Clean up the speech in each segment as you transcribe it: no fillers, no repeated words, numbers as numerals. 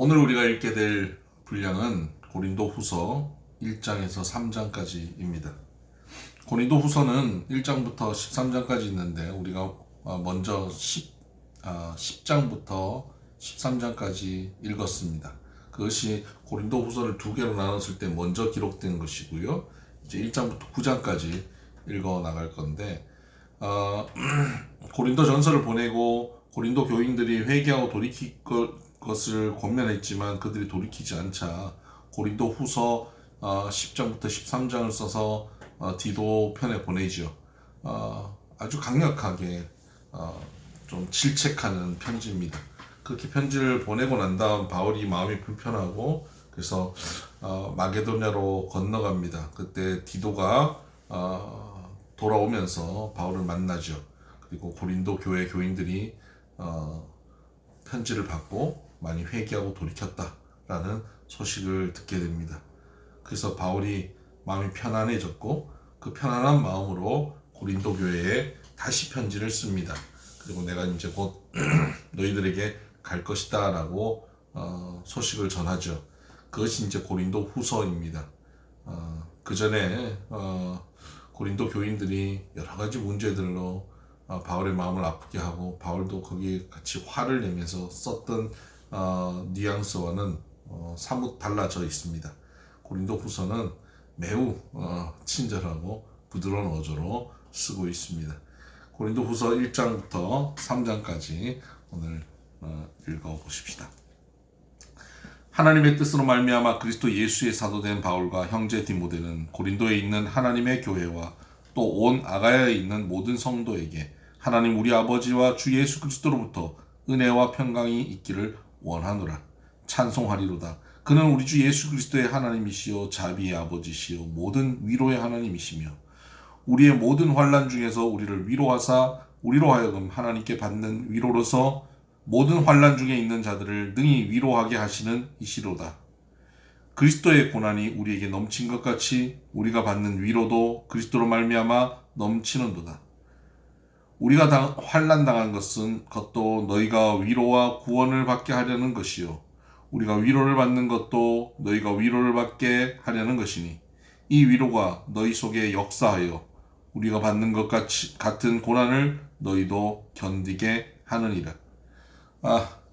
오늘 우리가 읽게 될 분량은 고린도 후서 1장에서 3장까지입니다. 고린도 후서는 1장부터 13장까지 있는데 우리가 먼저 10장부터 13장까지 읽었습니다. 그것이 고린도 후서를 두 개로 나눴을 때 먼저 기록된 것이고요. 이제 1장부터 9장까지 읽어 나갈 건데 고린도 전서를 보내고 고린도 교인들이 회개하고 돌이킬 것을 권면했지만 그들이 돌이키지 않자 고린도 후서 10장부터 13장을 써서 디도 편에 보내죠. 아주 강력하게 좀 질책하는 편지입니다. 그렇게 편지를 보내고 난 다음 바울이 마음이 불편하고 그래서 마게도냐로 건너갑니다. 그때 디도가 돌아오면서 바울을 만나죠. 그리고 고린도 교회 교인들이 편지를 받고 많이 회개하고 돌이켰다라는 소식을 듣게 됩니다. 그래서 바울이 마음이 편안해졌고 그 편안한 마음으로 고린도 교회에 다시 편지를 씁니다. 그리고 내가 이제 곧 너희들에게 갈 것이다 라고 소식을 전하죠. 그것이 이제 고린도 후서입니다. 그 전에 고린도 교인들이 여러 가지 문제들로 바울의 마음을 아프게 하고 바울도 거기에 같이 화를 내면서 썼던 뉘앙스와는 사뭇 달라져 있습니다. 고린도 후서는 매우 친절하고 부드러운 어조로 쓰고 있습니다. 고린도 후서 1장부터 3장까지 오늘 읽어보십시다. 하나님의 뜻으로 말미암아 그리스도 예수의 사도된 바울과 형제 디모데는 고린도에 있는 하나님의 교회와 또 온 아가야에 있는 모든 성도에게 하나님 우리 아버지와 주 예수 그리스도로부터 은혜와 평강이 있기를 원하노라. 찬송하리로다. 그는 우리 주 예수 그리스도의 하나님이시요 자비의 아버지시요 모든 위로의 하나님이시며 우리의 모든 환난 중에서 우리를 위로하사 우리로 하여금 하나님께 받는 위로로서 모든 환난 중에 있는 자들을 능히 위로하게 하시는 이시로다. 그리스도의 고난이 우리에게 넘친 것 같이 우리가 받는 위로도 그리스도로 말미암아 넘치는도다. 우리가 환난 당한 것도 너희가 위로와 구원을 받게 하려는 것이요 우리가 위로를 받는 것도 너희가 위로를 받게 하려는 것이니 이 위로가 너희 속에 역사하여 우리가 받는 것 같은 고난을 너희도 견디게 하느니라.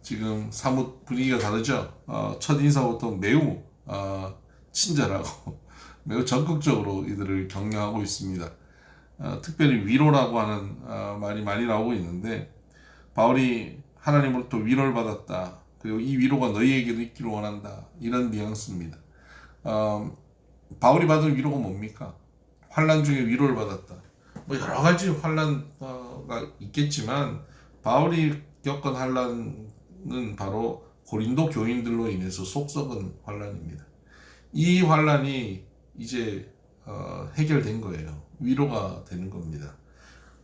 지금 사뭇 분위기가 다르죠. 첫인사부터 매우 친절하고 매우 적극적으로 이들을 격려하고 있습니다. 특별히 위로라고 하는 말이 많이 나오고 있는데 바울이 하나님으로부터 위로를 받았다. 그리고 이 위로가 너희에게도 있기를 원한다. 이런 뉘앙스입니다. 바울이 받은 위로가 뭡니까? 환난 중에 위로를 받았다. 뭐 여러 가지 환난가 있겠지만 바울이 겪은 환난은 바로 고린도 교인들로 인해서 속 썩은 환난입니다. 이 환난이 이제 해결된 거예요. 위로가 되는 겁니다.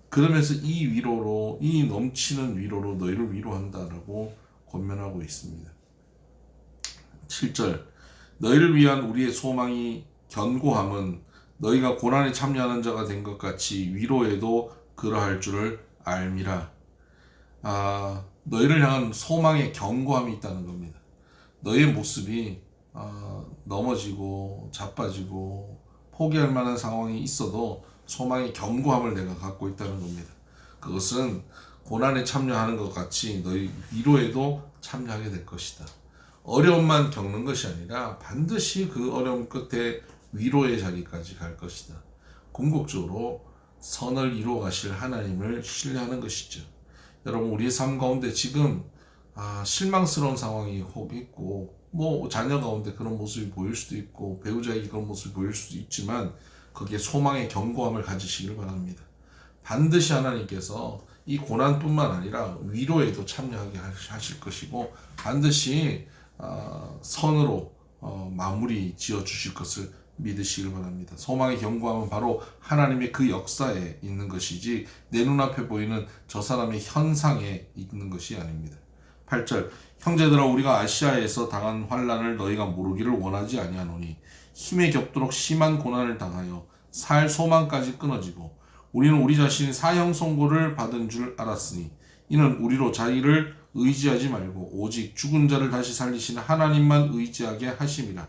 그러면서 이 위로로, 이 넘치는 위로로 너희를 위로한다라고 권면하고 있습니다. 7절 너희를 위한 우리의 소망이 견고함은 너희가 고난에 참여하는 자가 된 것 같이 위로에도 그러할 줄을 알미라. 너희를 향한 소망의 견고함이 있다는 겁니다. 너희의 모습이 넘어지고 자빠지고 포기할 만한 상황이 있어도 소망의 견고함을 내가 갖고 있다는 겁니다. 그것은 고난에 참여하는 것 같이 너희 위로에도 참여하게 될 것이다. 어려움만 겪는 것이 아니라 반드시 그 어려움 끝에 위로의 자리까지 갈 것이다. 궁극적으로 선을 이루어 가실 하나님을 신뢰하는 것이죠. 여러분 우리의 삶 가운데 지금 실망스러운 상황이 혹 있고 뭐 자녀 가운데 그런 모습이 보일 수도 있고 배우자에게 그런 모습이 보일 수도 있지만 거기에 소망의 견고함을 가지시길 바랍니다. 반드시 하나님께서 이 고난뿐만 아니라 위로에도 참여하게 하실 것이고 반드시 선으로 마무리 지어 주실 것을 믿으시길 바랍니다. 소망의 견고함은 바로 하나님의 그 역사에 있는 것이지 내 눈앞에 보이는 저 사람의 현상에 있는 것이 아닙니다. 8절 형제들아 우리가 아시아에서 당한 환난을 너희가 모르기를 원하지 아니하노니 힘에 겹도록 심한 고난을 당하여 살 소망까지 끊어지고 우리는 우리 자신이 사형 선고를 받은 줄 알았으니 이는 우리로 자기를 의지하지 말고 오직 죽은 자를 다시 살리시는 하나님만 의지하게 하심이라.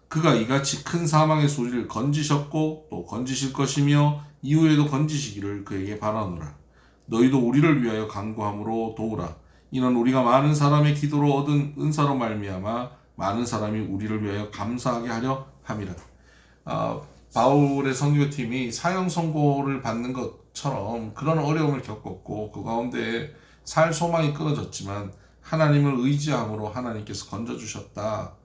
그가 이같이 큰 사망의 소리를 건지셨고 또 건지실 것이며 이후에도 건지시기를 그에게 바라노라. 너희도 우리를 위하여 간구함으로 도우라. 이는 우리가 많은 사람의 기도로 얻은 은사로 말미암아 많은 사람이 우리를 위하여 감사하게 하려 함이라. 바울의 선교팀이 사형 선고를 받는 것처럼 그런 어려움을 겪었고 그 가운데 살 소망이 끊어졌지만 하나님을 의지함으로 하나님께서 건져주셨다.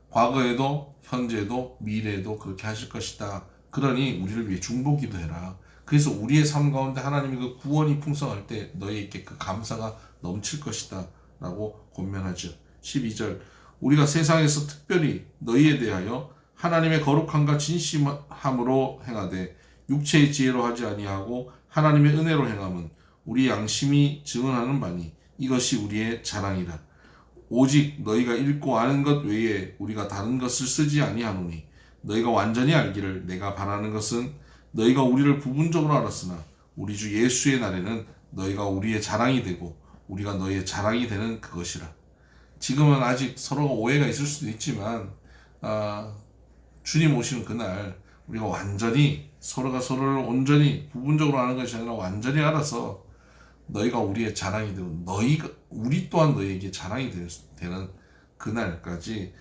과거에도 현재도 미래에도 그렇게 하실 것이다. 그러니 우리를 위해 중보기도 해라. 그래서 우리의 삶 가운데 하나님의 그 구원이 풍성할 때 너희에게 그 감사가 넘칠 것이다 라고 권면하죠. 12절 우리가 세상에서 특별히 너희에 대하여 하나님의 거룩함과 진심함으로 행하되 육체의 지혜로 하지 아니하고 하나님의 은혜로 행함은 우리 양심이 증언하는 바니 이것이 우리의 자랑이라. 오직 너희가 읽고 아는 것 외에 우리가 다른 것을 쓰지 아니하노니 너희가 완전히 알기를 내가 바라는 것은 너희가 우리를 부분적으로 알았으나 우리 주 예수의 날에는 너희가 우리의 자랑이 되고 우리가 너희의 자랑이 되는 그것이라. 지금은 아직 서로가 오해가 있을 수도 있지만 주님 오시는 그날 우리가 완전히 서로가 서로를 온전히 부분적으로 아는 것이 아니라 완전히 알아서 너희가 우리의 자랑이 되고 우리 또한 너희에게 자랑이 되는 그날까지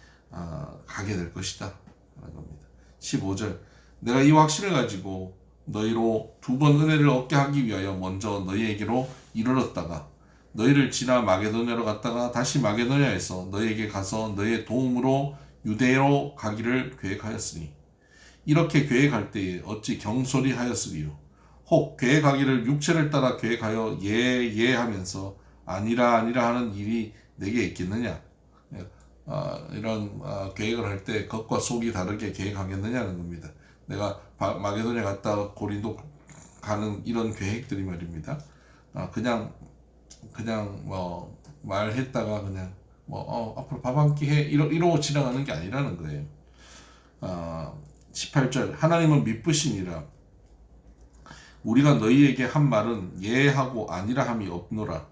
가게 될 것이다 라는 겁니다. 15절 내가 이 확신을 가지고 너희로 두 번 은혜를 얻게 하기 위하여 먼저 너희에게로 이르렀다가 너희를 지나 마게도냐로 갔다가 다시 마게도냐에서 너희에게 가서 너희의 도움으로 유대로 가기를 계획하였으니 이렇게 계획할 때에 어찌 경솔히 하였으리요. 혹 계획하기를 육체를 따라 계획하여 예 하면서 아니라 하는 일이 내게 있겠느냐. 이런 계획을 할 때 겉과 속이 다르게 계획하겠느냐는 겁니다. 내가 마게도냐 갔다 고린도 가는 이런 계획들이 말입니다. 그냥 뭐 말했다가 그냥 앞으로 밥 한 끼 해 이러고 지나가는 게 아니라는 거예요. 18절 하나님은 미쁘시니라. 우리가 너희에게 한 말은 예하고 아니라 함이 없노라.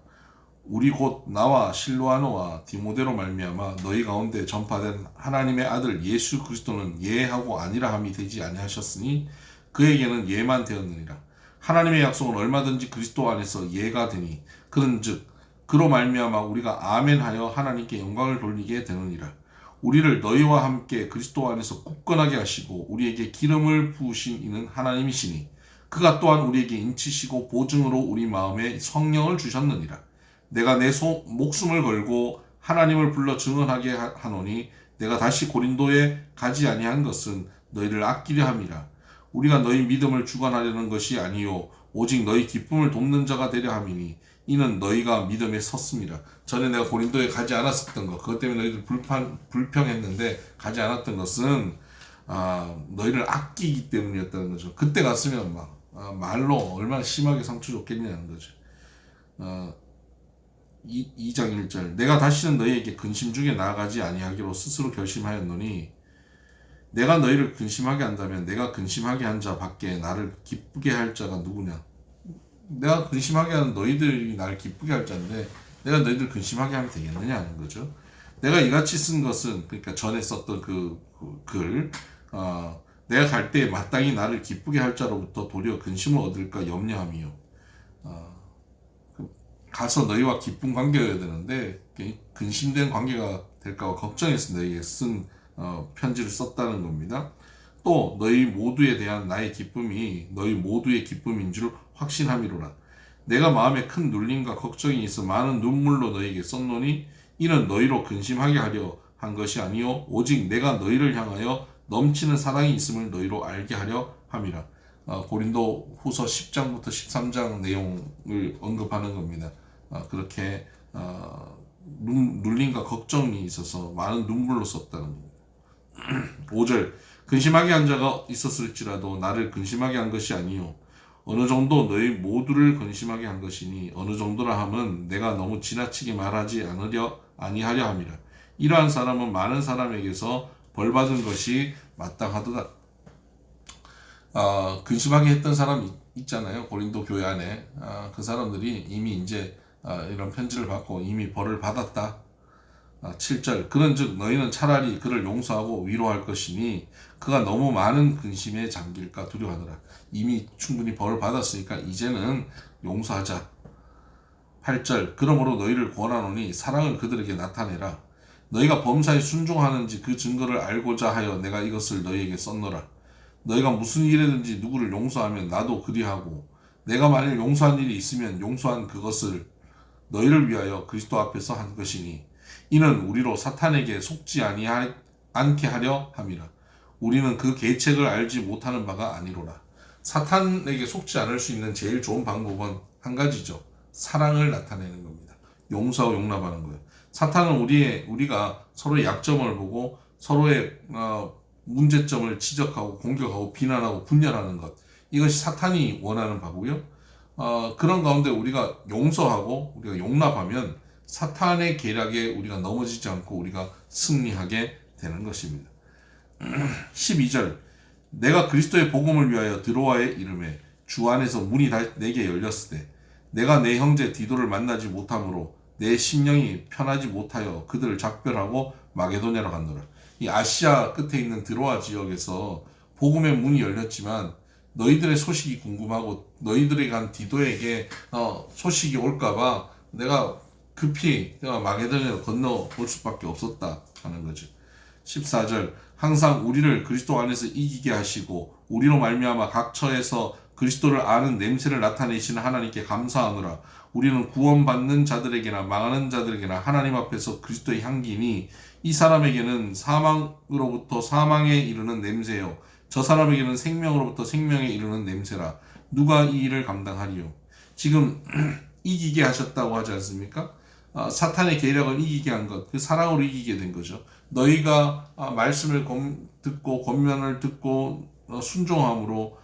우리 곧 나와 실로아노와 디모데로 말미암아 너희 가운데 전파된 하나님의 아들 예수 그리스도는 예하고 아니라 함이 되지 아니하셨으니 그에게는 예만 되었느니라. 하나님의 약속은 얼마든지 그리스도 안에서 예가 되니 그런즉 그로 말미암아 우리가 아멘하여 하나님께 영광을 돌리게 되느니라. 우리를 너희와 함께 그리스도 안에서 굳건하게 하시고 우리에게 기름을 부으신 이는 하나님이시니 그가 또한 우리에게 인치시고 보증으로 우리 마음에 성령을 주셨느니라. 내가 내 목숨을 걸고 하나님을 불러 증언하게 하노니 내가 다시 고린도에 가지 아니한 것은 너희를 아끼려 함이라. 우리가 너희 믿음을 주관하려는 것이 아니요 오직 너희 기쁨을 돕는 자가 되려 함이니 이는 너희가 믿음에 섰습니다. 전에 내가 고린도에 가지 않았었던 것 그것 때문에 너희들 불평했는데 가지 않았던 것은 너희를 아끼기 때문이었다는 거죠. 그때 갔으면 말로 얼마나 심하게 상처 줬겠냐는 거죠. 2장 1절 내가 다시는 너희에게 근심 중에 나아가지 아니하기로 스스로 결심하였노니 내가 너희를 근심하게 한다면 내가 근심하게 한 자 밖에 나를 기쁘게 할 자가 누구냐. 내가 근심하게 하는 너희들이 나를 기쁘게 할 자인데 내가 너희들 근심하게 하면 되겠느냐 하는 거죠. 내가 이같이 쓴 것은 그러니까 전에 썼던 그 글 내가 갈 때에 마땅히 나를 기쁘게 할 자로부터 도리어 근심을 얻을까 염려함이요. 가서 너희와 기쁜 관계여야 되는데 근심된 관계가 될까 봐 걱정해서 너희에게 쓴 편지를 썼다는 겁니다. 또 너희 모두에 대한 나의 기쁨이 너희 모두의 기쁨인 줄 확신함이로라. 내가 마음에 큰 눌림과 걱정이 있어 많은 눈물로 너희에게 썼노니 이는 너희로 근심하게 하려 한 것이 아니요 오직 내가 너희를 향하여 넘치는 사랑이 있음을 너희로 알게 하려 함이라. 고린도 후서 10장부터 13장 내용을 언급하는 겁니다. 그렇게 눌림과 걱정이 있어서 많은 눈물로 썼다는 겁니다. 5절 근심하게 한 자가 있었을지라도 나를 근심하게 한 것이 아니요 어느 정도 너희 모두를 근심하게 한 것이니 어느 정도라 함은 내가 너무 지나치게 말하지 아니하려 함이라. 이러한 사람은 많은 사람에게서 벌받은 것이 마땅하도다. 근심하게 했던 사람 있잖아요. 고린도 교회 안에 그 사람들이 이미 이제 이런 편지를 받고 이미 벌을 받았다. 7절 그런즉 너희는 차라리 그를 용서하고 위로할 것이니 그가 너무 많은 근심에 잠길까 두려워하노라. 이미 충분히 벌을 받았으니까 이제는 용서하자. 8절 그러므로 너희를 권하노니 사랑을 그들에게 나타내라. 너희가 범사에 순종하는지 그 증거를 알고자 하여 내가 이것을 너희에게 썼노라. 너희가 무슨 일이든지 누구를 용서하면 나도 그리하고 내가 만일 용서한 일이 있으면 용서한 그것을 너희를 위하여 그리스도 앞에서 한 것이니 이는 우리로 사탄에게 속지 않게 하려 함이라. 우리는 그 계책을 알지 못하는 바가 아니로라. 사탄에게 속지 않을 수 있는 제일 좋은 방법은 한 가지죠. 사랑을 나타내는 겁니다. 용서하고 용납하는 거예요. 사탄은 우리가 서로의 약점을 보고 서로의 문제점을 지적하고 공격하고 비난하고 분열하는 것. 이것이 사탄이 원하는 바고요. 그런 가운데 우리가 용서하고 우리가 용납하면 사탄의 계략에 우리가 넘어지지 않고 우리가 승리하게 되는 것입니다. 12절 내가 그리스도의 복음을 위하여 드로아에 이르매 주 안에서 문이 내게 열렸을 때 내가 내 형제 디도를 만나지 못하므로 내 심령이 편하지 못하여 그들을 작별하고 마게도냐로 갔노라. 이 아시아 끝에 있는 드로아 지역에서 복음의 문이 열렸지만 너희들의 소식이 궁금하고 너희들이 간 디도에게 소식이 올까봐 내가 급히 마게도냐로 건너올 수밖에 없었다 하는 거죠. 14절 항상 우리를 그리스도 안에서 이기게 하시고 우리로 말미암아 각 처에서 그리스도를 아는 냄새를 나타내시는 하나님께 감사하노라. 우리는 구원받는 자들에게나 망하는 자들에게나 하나님 앞에서 그리스도의 향기니 이 사람에게는 사망으로부터 사망에 이르는 냄새요 저 사람에게는 생명으로부터 생명에 이르는 냄새라. 누가 이 일을 감당하리요. 지금 이기게 하셨다고 하지 않습니까? 사탄의 계략을 이기게 한 것, 그 사랑으로 이기게 된 거죠. 너희가 말씀을 듣고 권면을 듣고 순종함으로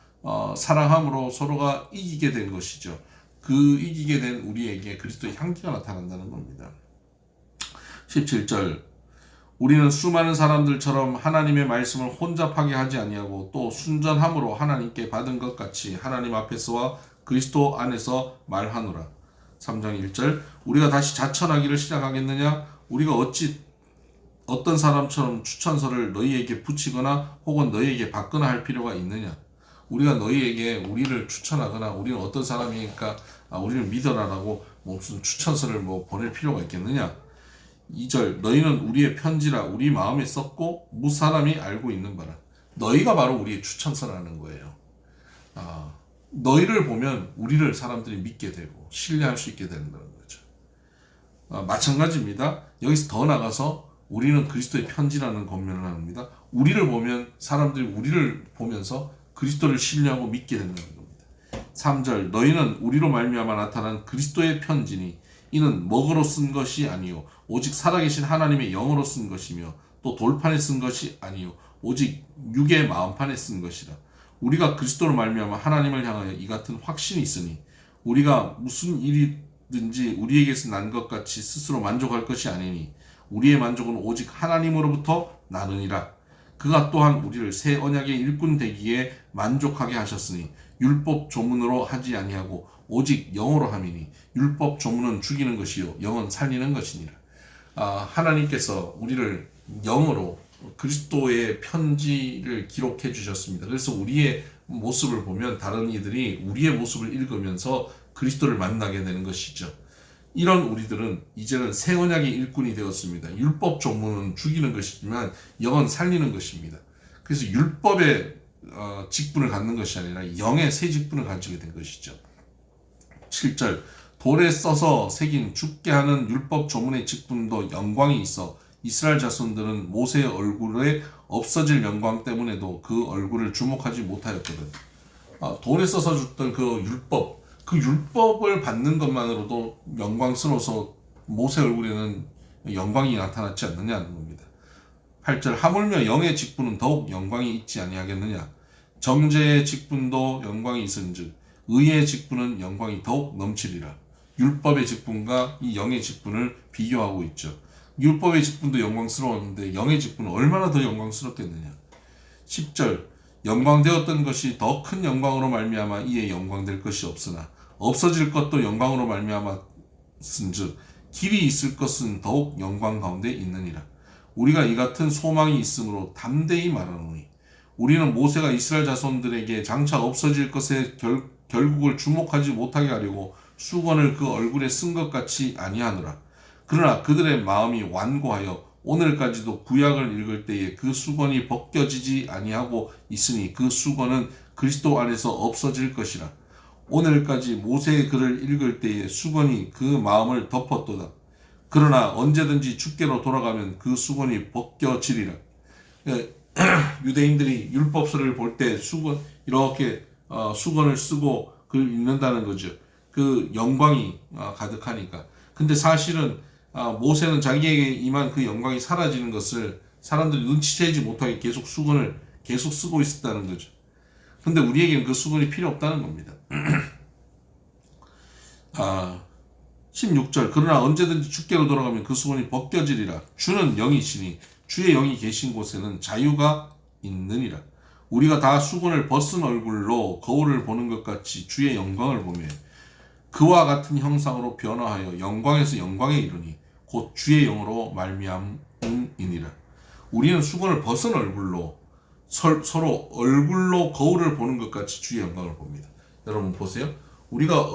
사랑함으로 서로가 이기게 된 것이죠. 그 이기게 된 우리에게 그리스도의 향기가 나타난다는 겁니다. 17절 우리는 수많은 사람들처럼 하나님의 말씀을 혼잡하게 하지 아니하고 또 순전함으로 하나님께 받은 것 같이 하나님 앞에서와 그리스도 안에서 말하노라. 3장 1절 우리가 다시 자천하기를 시작하겠느냐? 우리가 어떤 사람처럼 추천서를 너희에게 붙이거나 혹은 너희에게 받거나 할 필요가 있느냐? 우리가 너희에게 우리를 추천하거나 우리는 어떤 사람이니까 우리를 믿어라라고 무슨 추천서를 보낼 필요가 있겠느냐? 2절 너희는 우리의 편지라 우리 마음에 썼고 무사람이 알고 있는 바라. 너희가 바로 우리의 추천서라는 거예요. 너희를 보면 우리를 사람들이 믿게 되고 신뢰할 수 있게 된다는 거죠. 마찬가지입니다. 여기서 더 나가서 우리는 그리스도의 편지라는 권면을 합니다. 우리를 보면 사람들이 우리를 보면서 그리스도를 신뢰하고 믿게 된다는 겁니다. 3절 너희는 우리로 말미암아 나타난 그리스도의 편지니 이는 먹으로 쓴 것이 아니요 오직 살아계신 하나님의 영으로 쓴 것이며 또 돌판에 쓴 것이 아니요 오직 육의 마음판에 쓴 것이라. 우리가 그리스도로 말미암아 하나님을 향하여 이 같은 확신이 있으니 우리가 무슨 일이든지 우리에게서 난 것 같이 스스로 만족할 것이 아니니 우리의 만족은 오직 하나님으로부터 나느니라. 그가 또한 우리를 새 언약의 일꾼 되기에 만족하게 하셨으니 율법 조문으로 하지 아니하고 오직 영으로 함이니 율법 조문은 죽이는 것이요 영은 살리는 것이니라. 하나님께서 우리를 영으로 그리스도의 편지를 기록해 주셨습니다. 그래서 우리의 모습을 보면 다른 이들이 우리의 모습을 읽으면서 그리스도를 만나게 되는 것이죠. 이런 우리들은 이제는 새 언약의 일꾼이 되었습니다. 율법 조문은 죽이는 것이지만 영은 살리는 것입니다. 그래서 율법의 직분을 갖는 것이 아니라 영의 새 직분을 가지게 된 것이죠. 7절 돌에 써서 새긴 죽게 하는 율법 조문의 직분도 영광이 있어 이스라엘 자손들은 모세의 얼굴에 없어질 영광 때문에도 그 얼굴을 주목하지 못하였거든. 돌에 써서 줬던 그 율법을 받는 것만으로도 영광스러워서 모세 얼굴에는 영광이 나타났지 않느냐는 겁니다. 8절 하물며 영의 직분은 더욱 영광이 있지 아니하겠느냐. 정죄의 직분도 영광이 있은즉 의의 직분은 영광이 더욱 넘치리라. 율법의 직분과 이 영의 직분을 비교하고 있죠. 율법의 직분도 영광스러웠는데 영의 직분은 얼마나 더 영광스럽겠느냐. 10절 영광되었던 것이 더 큰 영광으로 말미암아 이에 영광될 것이 없으나 없어질 것도 영광으로 말미암아 있은즉 길이 있을 것은 더욱 영광 가운데 있느니라. 우리가 이 같은 소망이 있으므로 담대히 말하노니 우리는 모세가 이스라엘 자손들에게 장차 없어질 것의 결국을 주목하지 못하게 하려고 수건을 그 얼굴에 쓴 것 같이 아니하노라. 그러나 그들의 마음이 완고하여 오늘까지도 구약을 읽을 때에 그 수건이 벗겨지지 아니하고 있으니 그 수건은 그리스도 안에서 없어질 것이라. 오늘까지 모세의 글을 읽을 때에 수건이 그 마음을 덮었도다. 그러나 언제든지 주께로 돌아가면 그 수건이 벗겨지리라. 유대인들이 율법서를 볼 때 이렇게 수건을 쓰고 글 읽는다는 거죠. 그 영광이 가득하니까. 근데 사실은 모세는 자기에게 임한 그 영광이 사라지는 것을 사람들이 눈치채지 못하게 계속 수건을 계속 쓰고 있었다는 거죠. 근데 우리에게는 그 수건이 필요 없다는 겁니다. 16절 그러나 언제든지 주께로 돌아가면 그 수건이 벗겨지리라. 주는 영이시니 주의 영이 계신 곳에는 자유가 있느니라. 우리가 다 수건을 벗은 얼굴로 거울을 보는 것 같이 주의 영광을 보며 그와 같은 형상으로 변화하여 영광에서 영광에 이르니 곧 주의 영으로 말미암음이니라. 우리는 수건을 벗은 얼굴로 서로 얼굴로 거울을 보는 것 같이 주의 영광을 봅니다. 여러분 보세요. 우리가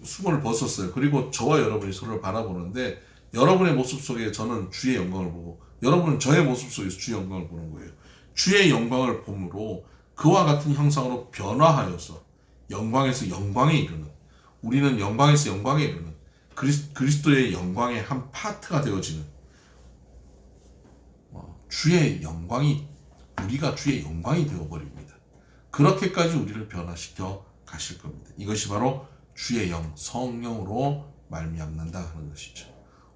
수건을 벗었어요. 그리고 저와 여러분이 서로를 바라보는데 여러분의 모습 속에 저는 주의 영광을 보고 여러분은 저의 모습 속에서 주의 영광을 보는 거예요. 주의 영광을 봄으로 그와 같은 형상으로 변화하여서 영광에서 영광에 이르는 우리는 영광에서 영광에 이르는 그리스도의 영광의 한 파트가 되어지는 주의 영광이 우리가 주의 영광이 되어버립니다. 그렇게까지 우리를 변화시켜 가실 겁니다. 이것이 바로 주의 영, 성령으로 말미암는다 하는 것이죠.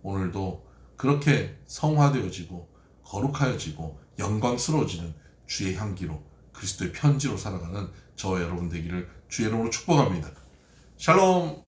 오늘도 그렇게 성화되어지고 거룩하여지고 영광스러워지는 주의 향기로 그리스도의 편지로 살아가는 저와 여러분 되기를 주의 이름으로 축복합니다. 샬롬.